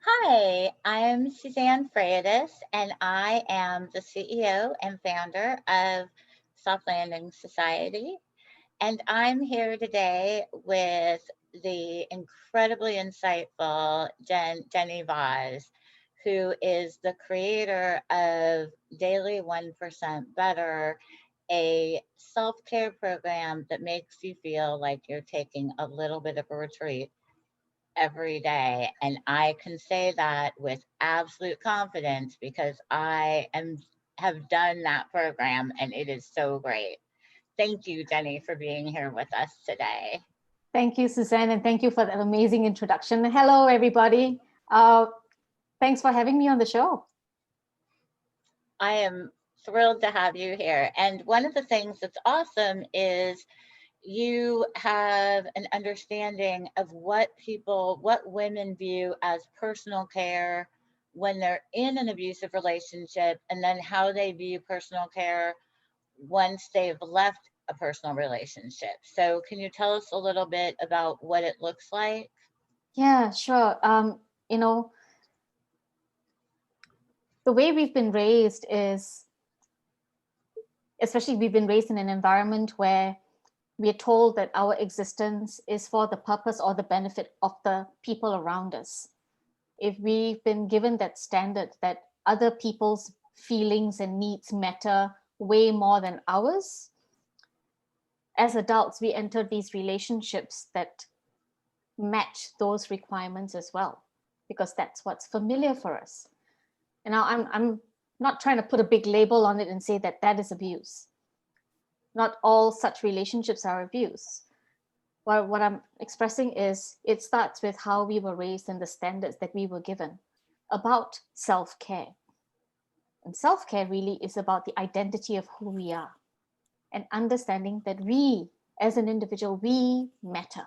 Hi, I'm Suzanne Freyjadis, and I am the CEO and founder of Soft Landing Society. And I'm here today with the incredibly insightful Jenny Vaz, who is the creator of Daily 1% Better, a self care program that makes you feel like you're taking a little bit of a retreat every day. And I can say that with absolute confidence because have done that program and it is so great. Thank you, Jenny, for being here with us today. Thank you, Suzanne, and thank you for that amazing introduction. Hello, everybody. Uh, Thanks for having me on the show. I am thrilled to have you here. And one of the things that's awesome is you have an understanding of what women view as personal care when they're in an abusive relationship, and then how they view personal care once they've left a personal relationship. So, can you tell us a little bit about what it looks like? Yeah, sure. You know, the way we've been raised is, especially we've been raised in an environment where we are told that our existence is for the purpose or the benefit of the people around us. If we've been given that standard that other people's feelings and needs matter way more than ours, as adults, we enter these relationships that match those requirements as well, because that's what's familiar for us. And now I'm not trying to put a big label on it and say that that is abuse. Not all such relationships are abuse. Well, what I'm expressing is it starts with how we were raised and the standards that we were given about self-care. And self-care really is about the identity of who we are and understanding that we, as an individual, we matter.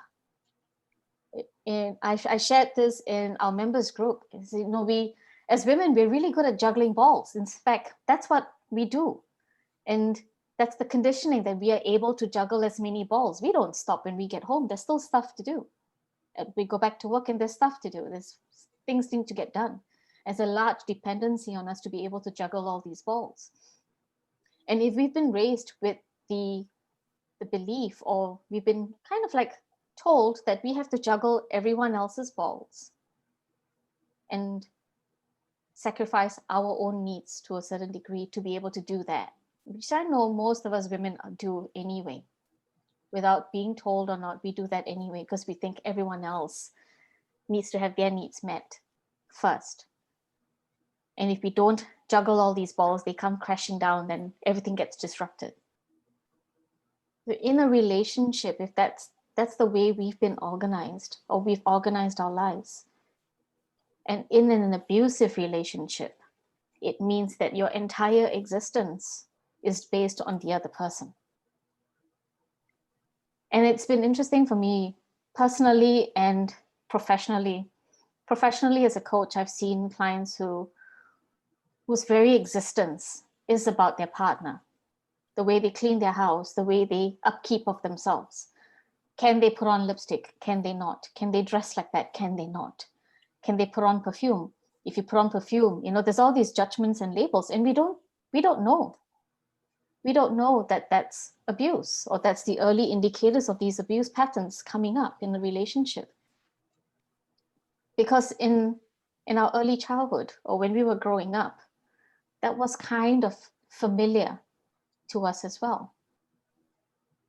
And I shared this in our members group. We, as women, we're really good at juggling balls. In fact, that's what we do. And that's the conditioning that we are able to juggle as many balls. We don't stop when we get home. There's still stuff to do. We go back to work and there's stuff to do. There's things need to get done. There's a large dependency on us to be able to juggle all these balls. And if we've been raised with the belief, or we've been kind of like told that we have to juggle everyone else's balls and sacrifice our own needs to a certain degree to be able to do that, which I know most of us women do anyway. Without being told or not, we do that anyway because we think everyone else needs to have their needs met first. And if we don't juggle all these balls, they come crashing down, then everything gets disrupted. So in a relationship, if that's the way we've been organized, or we've organized our lives. And in an abusive relationship, it means that your entire existence is based on the other person. And it's been interesting for me personally and professionally. Professionally, as a coach, I've seen clients whose very existence is about their partner, the way they clean their house, the way they upkeep of themselves. Can they put on lipstick? Can they not? Can they dress like that? Can they not? Can they put on perfume? If you put on perfume, there's all these judgments and labels, and we don't know. We don't know that that's abuse, or that's the early indicators of these abuse patterns coming up in the relationship. Because in our early childhood, or when we were growing up, that was kind of familiar to us as well.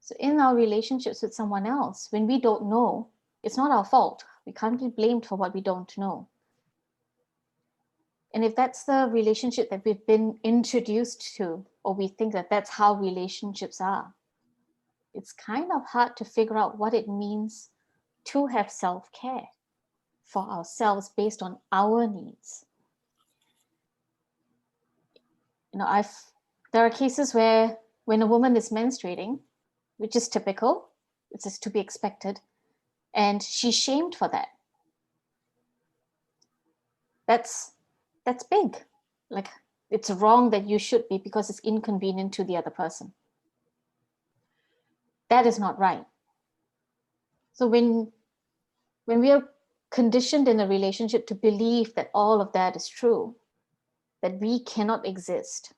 So in our relationships with someone else, when we don't know, it's not our fault. We can't be blamed for what we don't know. And if that's the relationship that we've been introduced to, or we think that that's how relationships are, it's kind of hard to figure out what it means to have self-care for ourselves based on our needs. There are cases where when a woman is menstruating, which is typical, it's just to be expected, and she's shamed for that. That's big. Like, it's wrong that you should be because it's inconvenient to the other person. That is not right. So when we are conditioned in a relationship to believe that all of that is true, that we cannot exist.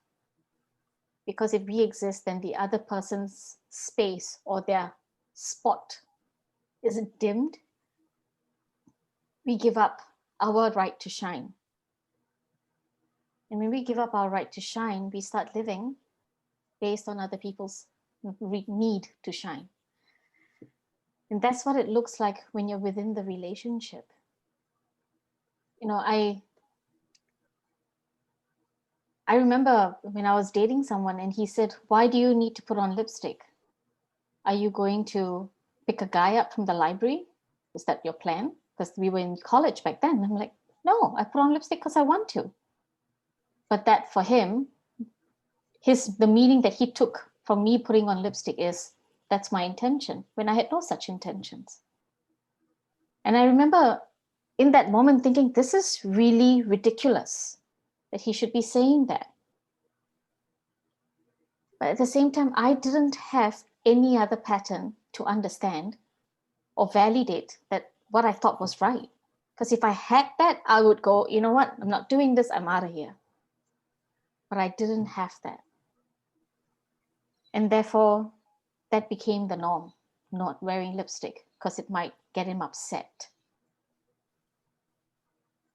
Because if we exist, then the other person's space or their spot is dimmed. We give up our right to shine. And when we give up our right to shine, we start living based on other people's need to shine. And that's what it looks like when you're within the relationship. I remember when I was dating someone and he said, "Why do you need to put on lipstick? Are you going to pick a guy up from the library? Is that your plan?" Because we were in college back then. I'm like, "No, I put on lipstick because I want to." But that for him, the meaning that he took from me putting on lipstick is that's my intention, when I had no such intentions. And I remember in that moment thinking, this is really ridiculous that he should be saying that. But at the same time, I didn't have any other pattern to understand or validate that what I thought was right. Because if I had that, I would go, you know what, I'm not doing this, I'm out of here. But I didn't have that. And therefore, that became the norm, not wearing lipstick, because it might get him upset.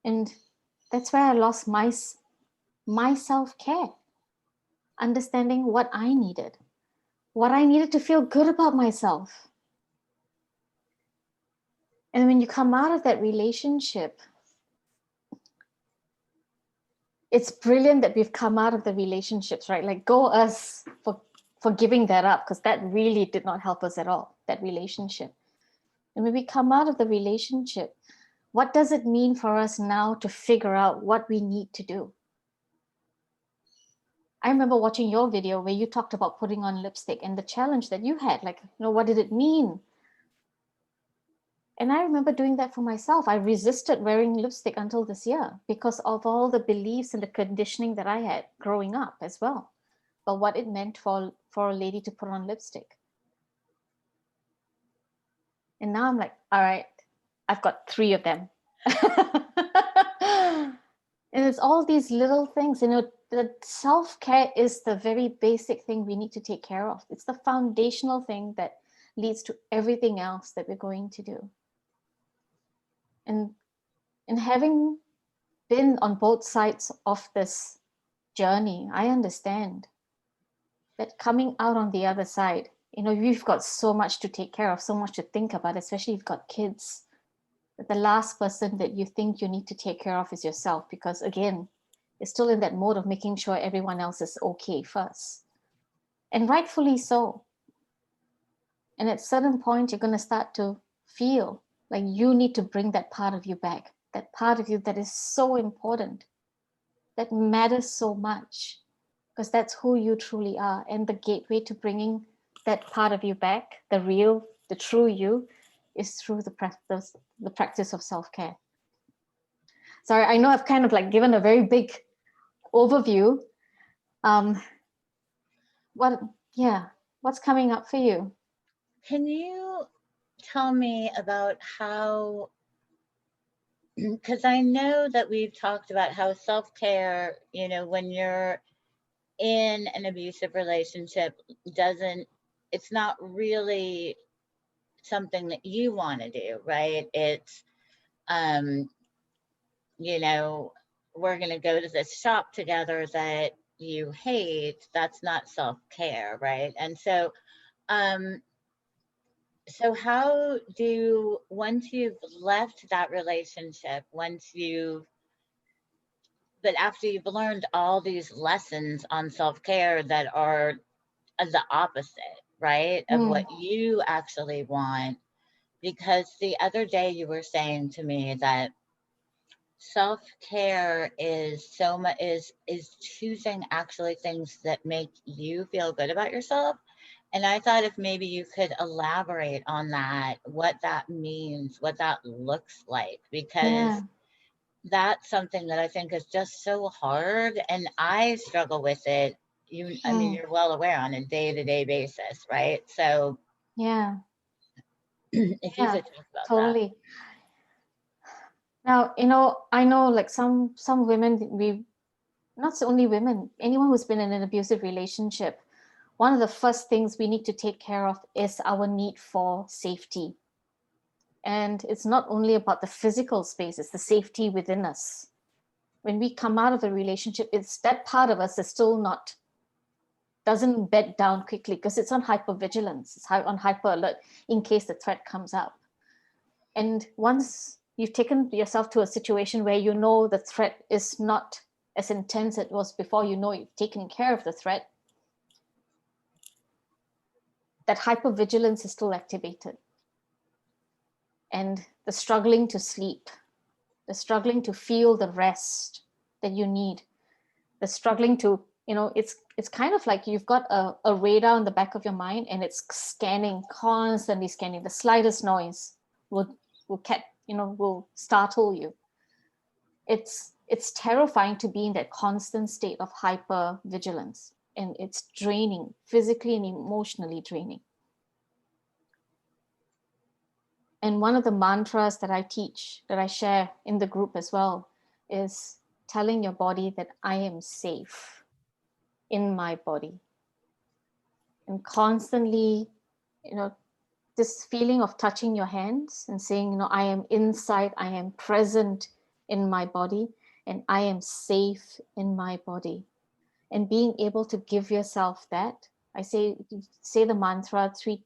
And that's where I lost my self-care, understanding what I needed to feel good about myself. And when you come out of that relationship, it's brilliant that we've come out of the relationships, right? Like, go us for giving that up, because that really did not help us at all, that relationship. And when we come out of the relationship, what does it mean for us now to figure out what we need to do? I remember watching your video where you talked about putting on lipstick and the challenge that you had, like, what did it mean? And I remember doing that for myself. I resisted wearing lipstick until this year because of all the beliefs and the conditioning that I had growing up as well, but what it meant for a lady to put on lipstick. And now I'm like, all right, I've got 3 of them. And it's all these little things, the self-care is the very basic thing we need to take care of. It's the foundational thing that leads to everything else that we're going to do. And having been on both sides of this journey, I understand that coming out on the other side, you've got so much to take care of, so much to think about, especially if you've got kids, that the last person that you think you need to take care of is yourself, because again, you're still in that mode of making sure everyone else is okay first. And rightfully so. And at a certain point, you're going to start to feel like you need to bring that part of you back, that part of you that is so important, that matters so much, because that's who you truly are. And the gateway to bringing that part of you back, the real, the true you, is through the practice of self-care. Sorry, I know I've kind of like given a very big overview. What's coming up for you? Can you tell me about how, because I know that we've talked about how self-care, when you're in an abusive relationship, it's not really something that you want to do, right? It's, we're going to go to this shop together that you hate. That's not self-care, right? And so, how once you've left that relationship, but after you've learned all these lessons on self-care that are the opposite, right, of what you actually want, because the other day you were saying to me that self-care is so much is choosing actually things that make you feel good about yourself. And I thought if maybe you could elaborate on that, what that means, what that looks like, because that's something that I think is just so hard, and I struggle with it. I mean, you're well aware, on a day-to-day basis, right? So Yeah. if you could talk about totally. Now, I know like some women, not only women, anyone who's been in an abusive relationship, one of the first things we need to take care of is our need for safety. And it's not only about the physical space, it's the safety within us. When we come out of a relationship, it's that part of us is still not, doesn't bed down quickly because it's on hypervigilance, it's on hyper alert in case the threat comes up. And once you've taken yourself to a situation where the threat is not as intense as it was before, you've taken care of the threat, that hypervigilance is still activated. And the struggling to sleep, the struggling to feel the rest that you need, the struggling to, it's kind of like you've got a radar in the back of your mind and it's constantly scanning. The slightest noise will startle you. It's terrifying to be in that constant state of hypervigilance, and it's draining, physically and emotionally draining. And one of the mantras that I teach, that I share in the group as well, is telling your body that I am safe in my body. And constantly, this feeling of touching your hands and saying, I am inside, I am present in my body, and I am safe in my body. And being able to give yourself that, I say the mantra three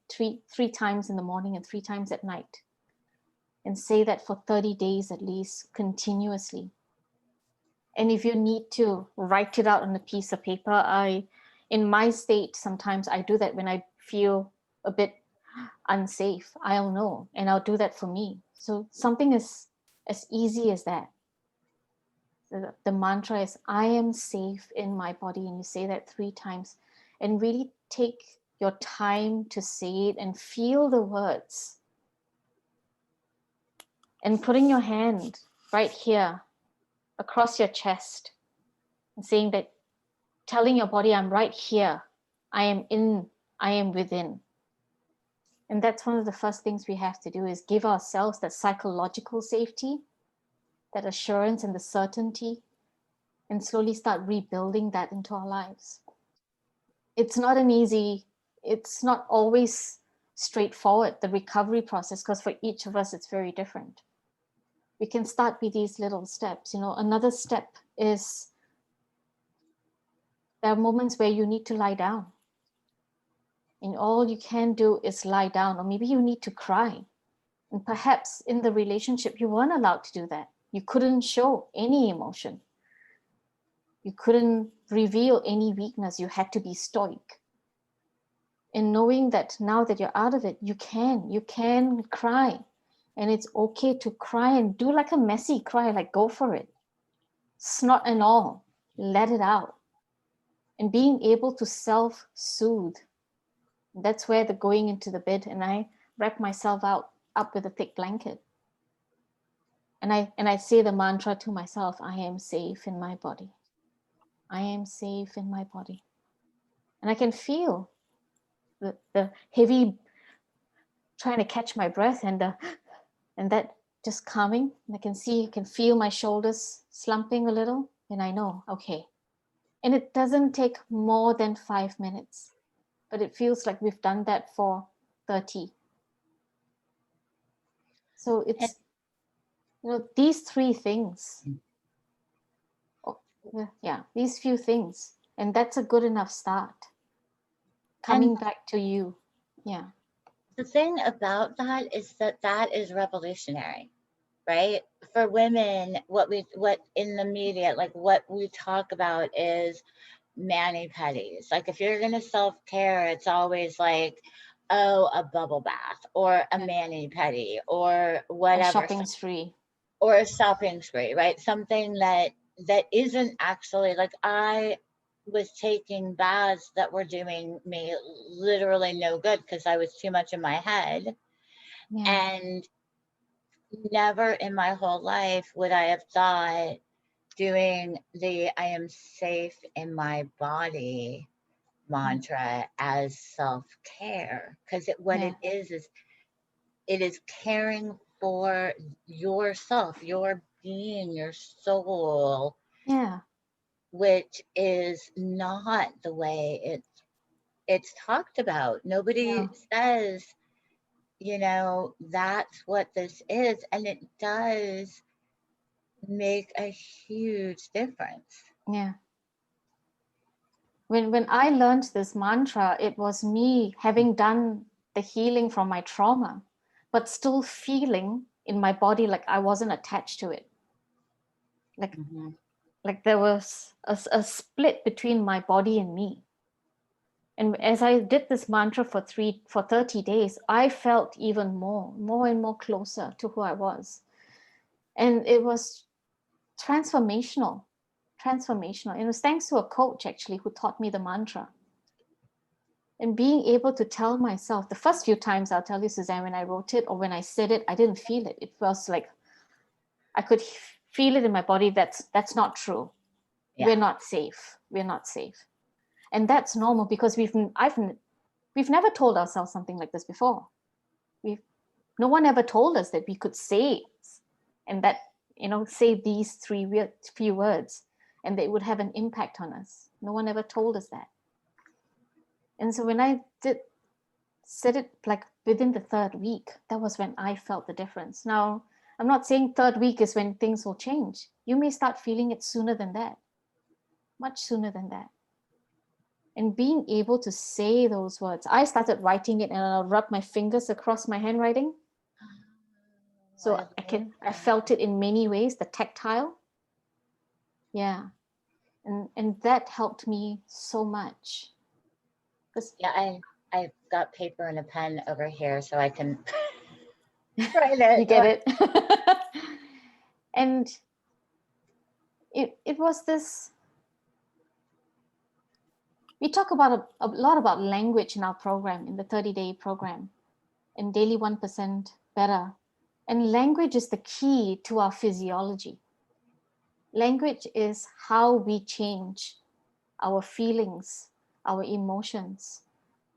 times in the morning and 3 times at night. And say that for 30 days at least, continuously. And if you need to write it out on a piece of paper, in my state, sometimes I do that when I feel a bit unsafe. I'll know, and I'll do that for me. So something as easy as that. The mantra is, I am safe in my body. And you say that 3 times and really take your time to say it and feel the words. And putting your hand right here across your chest and saying that, telling your body, I'm right here. I am within. And that's one of the first things we have to do, is give ourselves that psychological safety, that assurance and the certainty, and slowly start rebuilding that into our lives. It's not always straightforward, the recovery process, because for each of us, it's very different. We can start with these little steps. Another step is, there are moments where you need to lie down. And all you can do is lie down, or maybe you need to cry. And perhaps in the relationship, you weren't allowed to do that. You couldn't show any emotion. You couldn't reveal any weakness. You had to be stoic. And knowing that now that you're out of it, you can cry. And it's okay to cry, and do like a messy cry, like go for it. Snot and all, let it out. And being able to self-soothe. That's where the going into the bed, and I wrap myself up with a thick blanket. And I say the mantra to myself, I am safe in my body. I am safe in my body. And I can feel the heavy trying to catch my breath, and that just calming. And I can feel my shoulders slumping a little, and I know, okay. And it doesn't take more than 5 minutes, but it feels like we've done that for 30. So it's, these 3 things. These few things. And that's a good enough start. Coming back to you. Yeah. The thing about that is that is revolutionary, right? For women, what in the media, like what we talk about is mani-pedis. Like if you're gonna self-care, it's always like, oh, a bubble bath or a mani-pedi or whatever. A shopping spree. Or a shopping spree, right? Something that isn't actually, like, I was taking baths that were doing me literally no good because I was too much in my head. Yeah. And never in my whole life would I have thought doing the I am safe in my body mantra as self-care, because it is caring for yourself, your being, your soul, Yeah. which is not the way it's talked about. Nobody No. says, that's what this is, and it does make a huge difference. Yeah. When I learned this mantra, it was me having done the healing from my trauma, but still feeling in my body like I wasn't attached to it. Like Mhm. like there was a split between my body and me. And as I did this mantra for 30 days, I felt even more and more closer to who I was. And it was transformational. Transformational. And it was thanks to a coach actually who taught me the mantra. And being able to tell myself, the first few times, I'll tell you, Suzanne, when I wrote it or when I said it, I didn't feel it. It was like I could feel it in my body. That's not true. Yeah. We're not safe. We're not safe. And that's normal because we've never told ourselves something like this before. We've No one ever told us that we could say, and that, say these few words and they would have an impact on us. No one ever told us that. And so when I did said it like within the third week, that was when I felt the difference. Now, I'm not saying third week is when things will change. You may start feeling it sooner than that, much sooner than that. And being able to say those words, I started writing it and I'll rub my fingers across my handwriting. Oh, So I love I that. felt it in many ways, the tactile. Yeah. And that helped me so much. Because Yeah, I've got paper and a pen over here so I can write it. you get it. And it was this, we talk about a lot about language in our program, in the 30-day program, in Daily 1% Better. And language is the key to our physiology. Language is how we change our feelings, our emotions,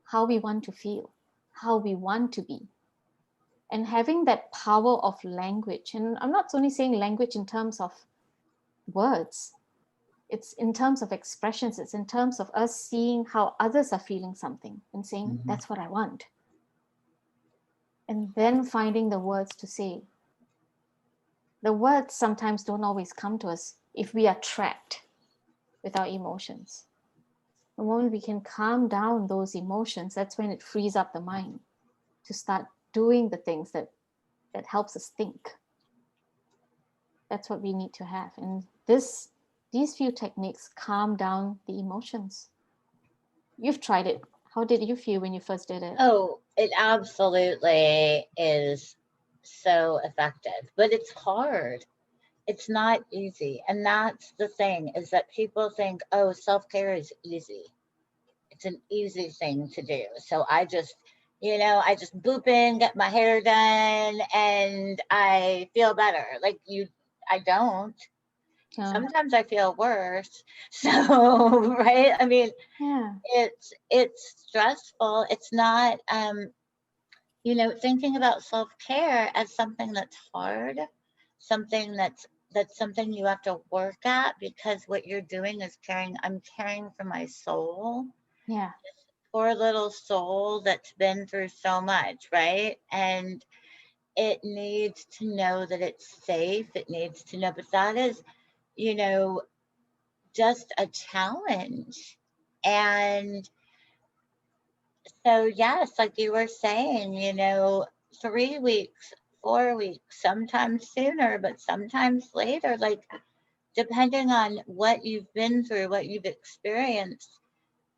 how we want to feel, how we want to be. And having that power of language, and I'm not only saying language in terms of words, it's in terms of expressions, it's in terms of us seeing how others are feeling something and saying, Mhm. that's what I want. And then finding the words to say. The words sometimes don't always come to us if we are trapped with our emotions. The moment we can calm down those emotions, that's when it frees up the mind to start doing the things that helps us think. That's what we need to have. And these few techniques calm down the emotions. You've tried it. How did you feel when you first did it? Oh, it absolutely is so effective, but it's hard. It's not easy. And that's the thing, is that people think, oh, self-care is easy. It's an easy thing to do. So I just boop in, get my hair done, and I feel better. Like I don't. Oh, Sometimes I feel worse. So, right? I mean, yeah, it's stressful. It's not thinking about self-care as something that's hard, something that's something you have to work at, because what you're doing is I'm caring for my soul, yeah, poor little soul that's been through so much, right? And it needs to know that it's safe. It needs to know, but that is, you know, just a challenge. And so, yes, like you were saying, 3 weeks, 4 weeks, sometimes sooner, but sometimes later, like depending on what you've been through, what you've experienced,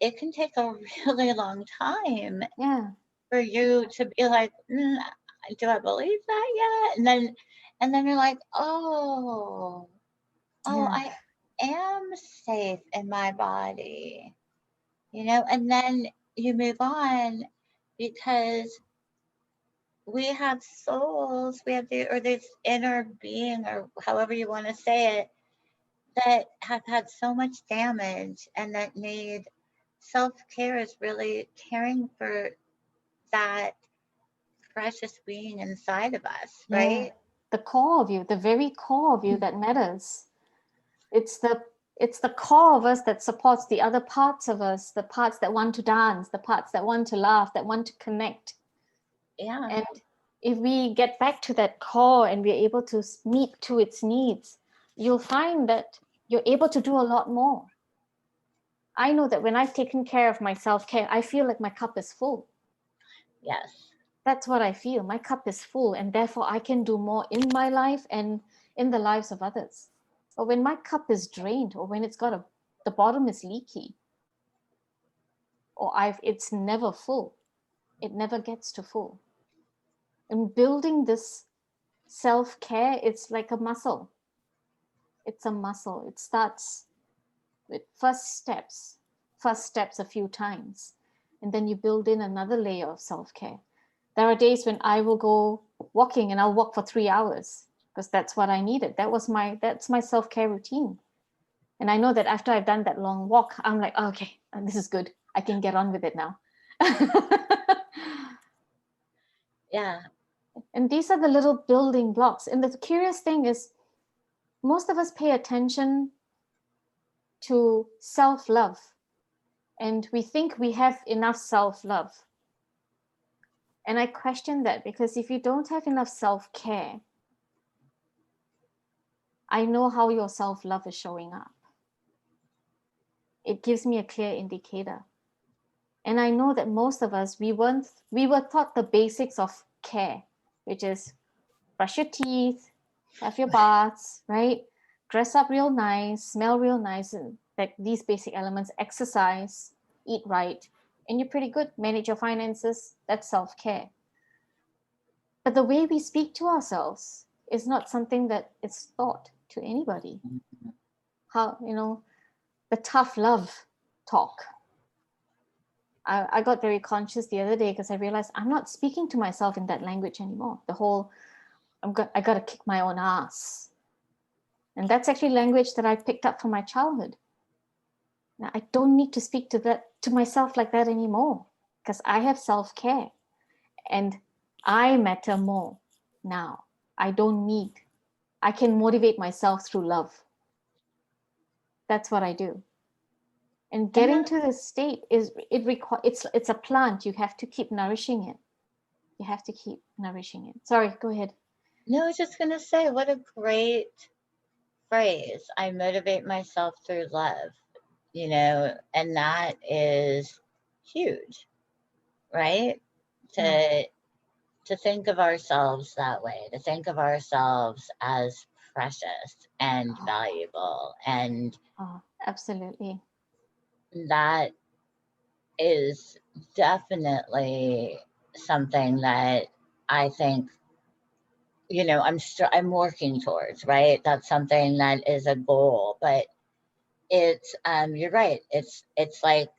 it can take a really long time yeah, for you to be like, do I believe that yet? And then you're like, oh, yeah, I am safe in my body, and then you move on, because we have souls, we have or this inner being, or however you want to say it, that have had so much damage and that need self-care, is really caring for that precious being inside of us, yeah. right? the core of you, the very core of you that matters. It's the core of us that supports the other parts of us, the parts that want to dance, the parts that want to laugh, that want to connect. Yeah. And if we get back to that core and we're able to meet to its needs, you'll find that you're able to do a lot more. I know that when I've taken care of my self-care, I feel like my cup is full. Yes. That's what I feel. My cup is full, and therefore I can do more in my life and in the lives of others. But when my cup is drained, or when the bottom is leaky, or it's never full, it never gets to full. And building this self-care, it's like a muscle. It's a muscle. It starts with first steps a few times, and then you build in another layer of self-care. There are days when I will go walking and I'll walk for 3 hours because that's what I needed. That's my self-care routine. And I know that after I've done that long walk, I'm like, oh, okay, this is good. I can get on with it now. Yeah. And these are the little building blocks. And the curious thing is, most of us pay attention to self-love, and we think we have enough self-love. And I question that, because if you don't have enough self-care, I know how your self-love is showing up. It gives me a clear indicator. And I know that most of us, we were taught the basics of care, which is brush your teeth, have your baths, right? Dress up real nice, smell real nice, and like these basic elements, exercise, eat right, and you're pretty good. Manage your finances, that's self-care. But the way we speak to ourselves is not something that is taught to anybody. How, the tough love talk. I got very conscious the other day because I realized I'm not speaking to myself in that language anymore. The whole, I got to kick my own ass. And that's actually language that I picked up from my childhood. Now, I don't need to speak to myself like that anymore, because I have self-care and I matter more now. I can motivate myself through love. That's what I do. And getting to this state it's a plant. You have to keep nourishing it. You have to keep nourishing it. Sorry, go ahead. No, I was just going to say, what a great phrase. I motivate myself through love, and that is huge, right? To think of ourselves that way, to think of ourselves as precious and valuable. And absolutely. that is definitely something that I think, I'm working towards, right? That's something that is a goal, but it's, you're right. It's like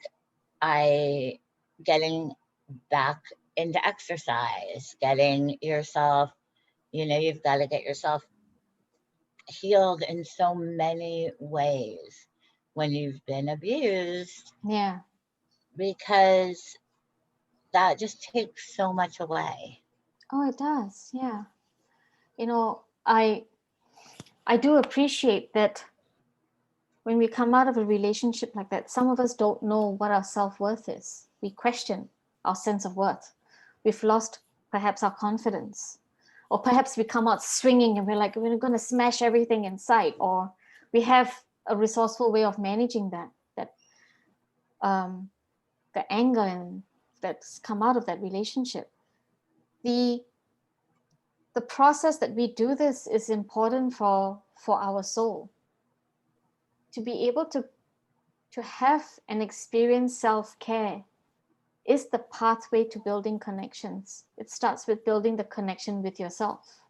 I getting back into exercise, getting yourself, you've got to get yourself healed in so many ways when you've been abused. Yeah. Because that just takes so much away. Oh, it does. Yeah. I do appreciate that when we come out of a relationship like that, some of us don't know what our self-worth is. We question our sense of worth. We've lost perhaps our confidence, or perhaps we come out swinging and we're like, we're going to smash everything in sight, or we have a resourceful way of managing the anger and that's come out of that relationship. The process that we do this is important for our soul. To be able to have and experience self-care is the pathway to building connections. It starts with building the connection with yourself.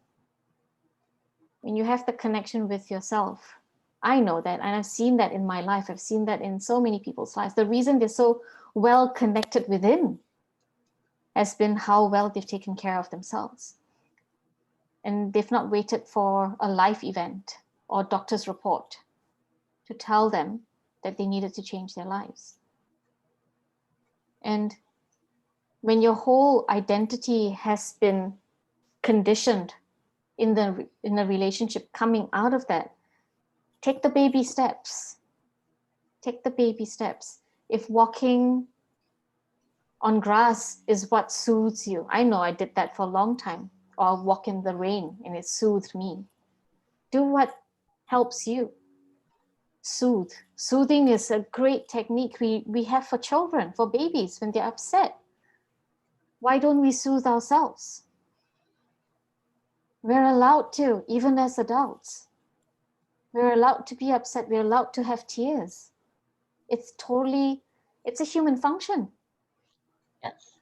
When you have the connection with yourself, I know that, and I've seen that in my life. I've seen that in so many people's lives. The reason they're so well connected within has been how well they've taken care of themselves. And they've not waited for a life event or doctor's report to tell them that they needed to change their lives. And when your whole identity has been conditioned in the relationship, coming out of that, take the baby steps. Take the baby steps. If walking on grass is what soothes you, I know I did that for a long time, or walk in the rain and it soothed me. Do what helps you. Soothe. Soothing is a great technique we have for children, for babies when they're upset. Why don't we soothe ourselves? We're allowed to, even as adults. We're allowed to be upset. We're allowed to have tears. It's a human function. Yes.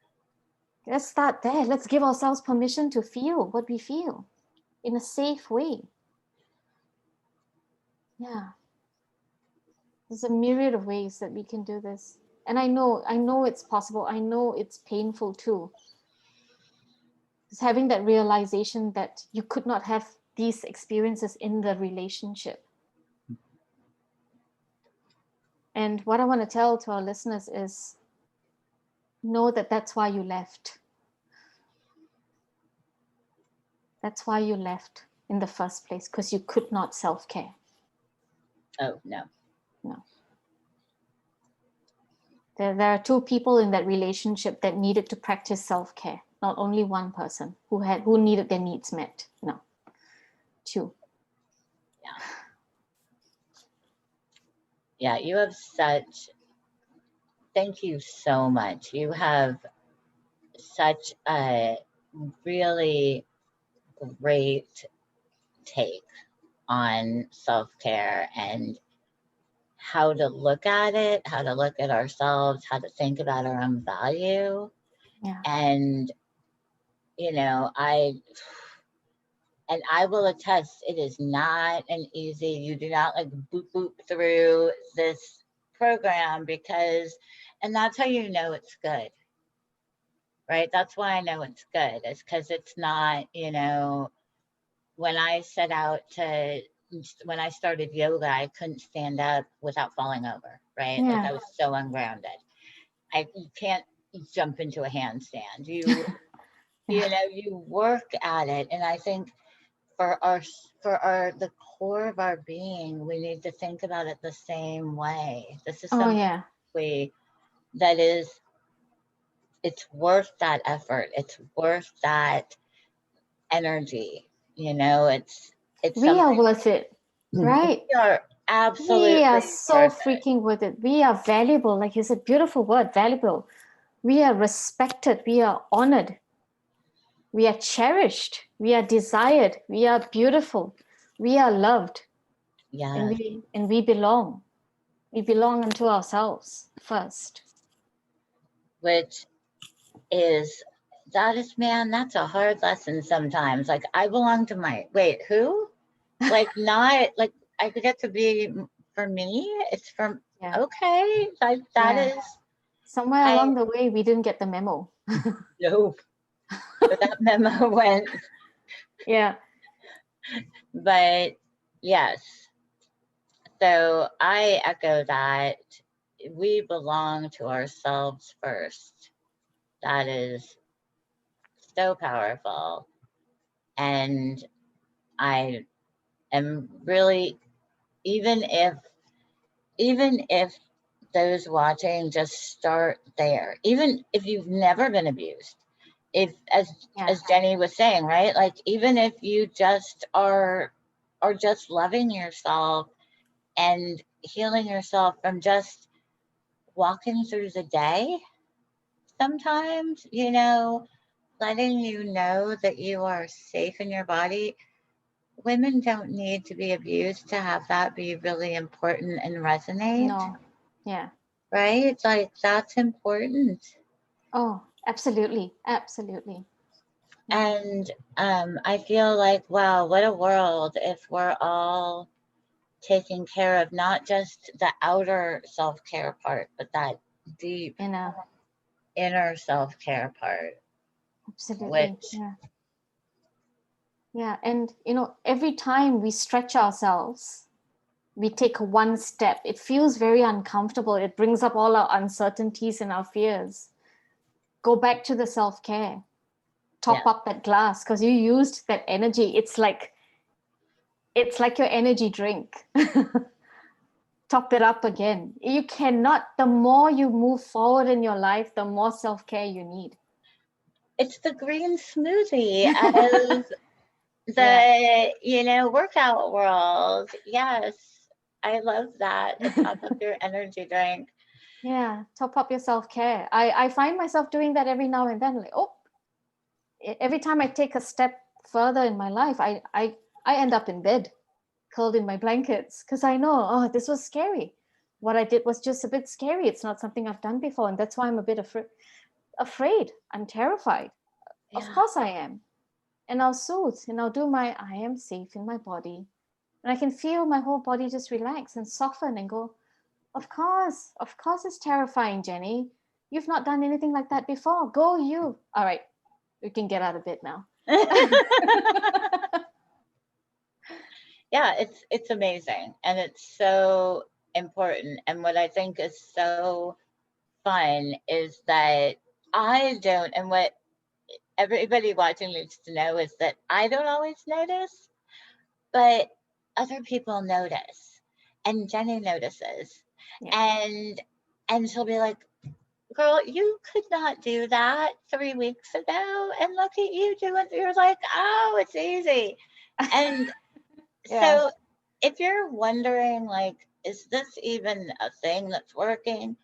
Let's start there. Let's give ourselves permission to feel what we feel in a safe way. Yeah. There's a myriad of ways that we can do this. And I know it's possible. I know it's painful too. Just having that realization that you could not have these experiences in the relationship. And what I want to tell to our listeners is know that that's why you left. That's why you left in the first place, because you could not self-care. Oh, no. No. There are two people in that relationship that needed to practice self-care. Not only one person who needed their needs met. No. Two. Yeah. Yeah, you have thank you so much. You have such a really great take on self-care and how to look at it, how to look at ourselves, how to think about our own value. Yeah. And, you know, I will attest, it is not an easy, you do not like boop boop through this program and that's how you know it's good, right? That's why I know it's good, is because it's not, when I set out when I started yoga, I couldn't stand up without falling over, right? Like Yeah. I was so ungrounded. You can't jump into a handstand. You you work at it, and I think for the core of our being, we need to think about it the same way. This is Oh something yeah. that is, it's worth that effort. It's worth that energy. It's We are something worth it, right? we are We are absolutely so worth it. freaking worth it. We are valuable. Like you said, beautiful word, valuable. We are respected. We are honored. We are cherished. We are desired. We are beautiful. We are loved. And Yes, we belong. We belong unto ourselves first. which is man, that's a hard lesson sometimes. Like I belong to my wait, who? Like not like I forget to be for me. It's from Yeah. okay. Like that Yeah. is Somewhere I along the way, we didn't get the memo. nope. But that memo went. Yeah. But yes. So I echo that we belong to ourselves first. That is so powerful. And I am really, even if those watching just start there, even if you've never been abused, if Yeah. as Jenny was saying, right? Like even if you just are just loving yourself and healing yourself from just walking through the day, sometimes, letting you know that you are safe in your body. Women don't need to be abused to have that be really important and resonate, No. Yeah. right? Like that's important. Oh, absolutely. Absolutely. Yeah. And I feel like, wow, what a world if we're all taking care of not just the outer self care part, but that deep In a inner self care part, Absolutely. which, Yeah. Yeah. And, every time we stretch ourselves, we take one step. It feels very uncomfortable. It brings up all our uncertainties and our fears. Go back to the self care. top up that glass because you used that energy. It's like your energy drink. Top it up again. You cannot, the more you move forward in your life, the more self-care you need. It's the green smoothie of Yeah. the workout world. Yes, I love that. A top of your energy drink. Yeah, top up your self-care. I find myself doing that every now and then. Like, every time I take a step further in my life, I end up in bed, curled in my blankets, because I know, this was scary. What I did was just a bit scary. It's not something I've done before, and that's why I'm a bit afraid. I'm terrified. Of Yeah. course I am. And I'll soothe and I'll do I am safe in my body. And I can feel my whole body just relax and soften and go, of course it's terrifying, Jenny. You've not done anything like that before. Go you. All right, we can get out of bed now. Yeah, it's amazing, and it's so important. And what I think is so fun is that I don't, and what everybody watching needs to know is that I don't always notice, but other people notice, and Jenny notices, Yeah. and she'll be like, "Girl, you could not do that 3 weeks ago, and look at you doing." You're like, "Oh, it's easy," and Yeah. so if you're wondering, like, is this even a thing that's working?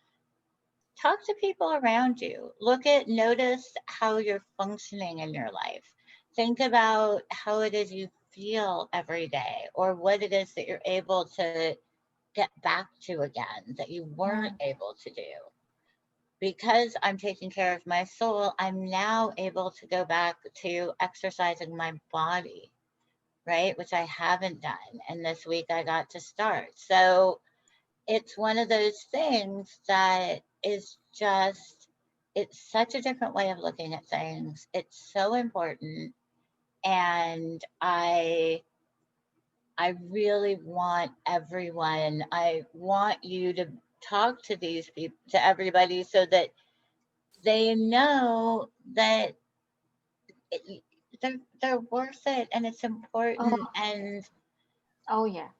Talk to people around you. Notice how you're functioning in your life. Think about how it is you feel every day, or what it is that you're able to get back to again that you weren't Mm. able to do. Because I'm taking care of my soul, I'm now able to go back to exercising my body, right? Which I haven't done. And this week I got to start. So it's one of those things that is just, it's such a different way of looking at things. It's so important. And I really want everyone, I want you to talk to these people, to everybody, so that they know that it, they're worth it, and it's important. Oh, And oh yeah.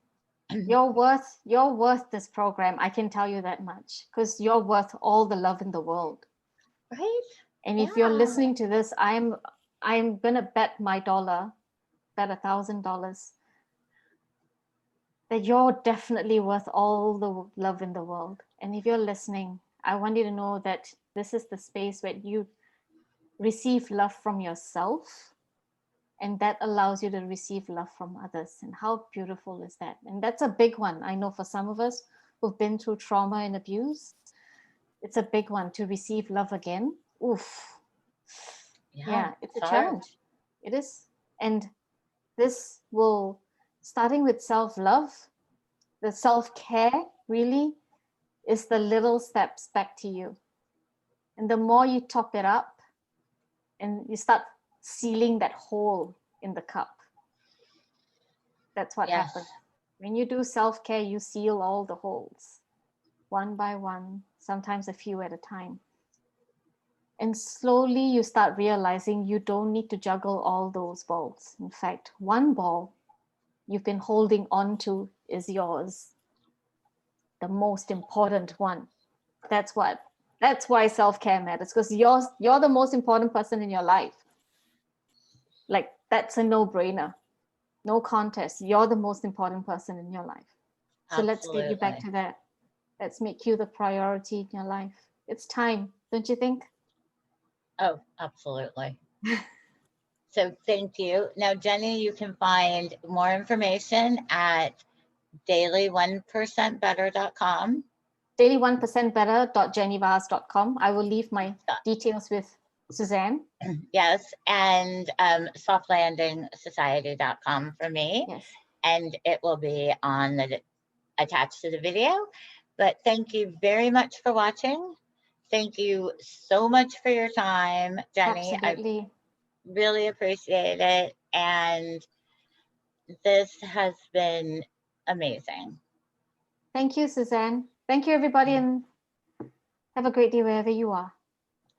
You're worth this program. I can tell you that much because you're worth all the love in the world. right? And if you're Yeah. listening to this, I'm gonna bet my dollar, bet $1,000 that you're definitely worth all the love in the world. And if you're listening, I want you to know that this is the space where you receive love from yourself, and that allows you to receive love from others. And how beautiful is that? And that's a big one. I know for some of us who've been through trauma and abuse, it's a big one to receive love again. Oof. Yeah, Yeah, it's it's a hard. challenge. It is. And this will, starting with self love, the self care really is the little steps back to you. And the more you top it up and you start sealing that hole in the cup, that's what Yes. happens. When you do self care, you seal all the holes one by one, sometimes a few at a time. And slowly you start realizing you don't need to juggle all those balls. In fact, one ball you've been holding on to is yours, the most important one. That's what. That's why self-care matters, because you're the most important person in your life. Like, that's a no-brainer. No contest. You're the most important person in your life. So let's get you back Absolutely. to that. Let's make you the priority in your life. It's time, don't you think? Oh, absolutely. So thank you. Now, Jenny, you can find more information at daily1percentbetter.com. daily1percentbetter.jennyvaz.com. I will leave my details with Suzanne. Yes, and softlandingsociety.com for me. Yes. And it will be on the attached to the video. But thank you very much for watching. Thank you so much for your time, Jenny. I Absolutely. really appreciate it. And this has been amazing. Thank you, Suzanne. Thank you, everybody, and have a great day wherever you are.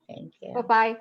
Thank Bye you. bye.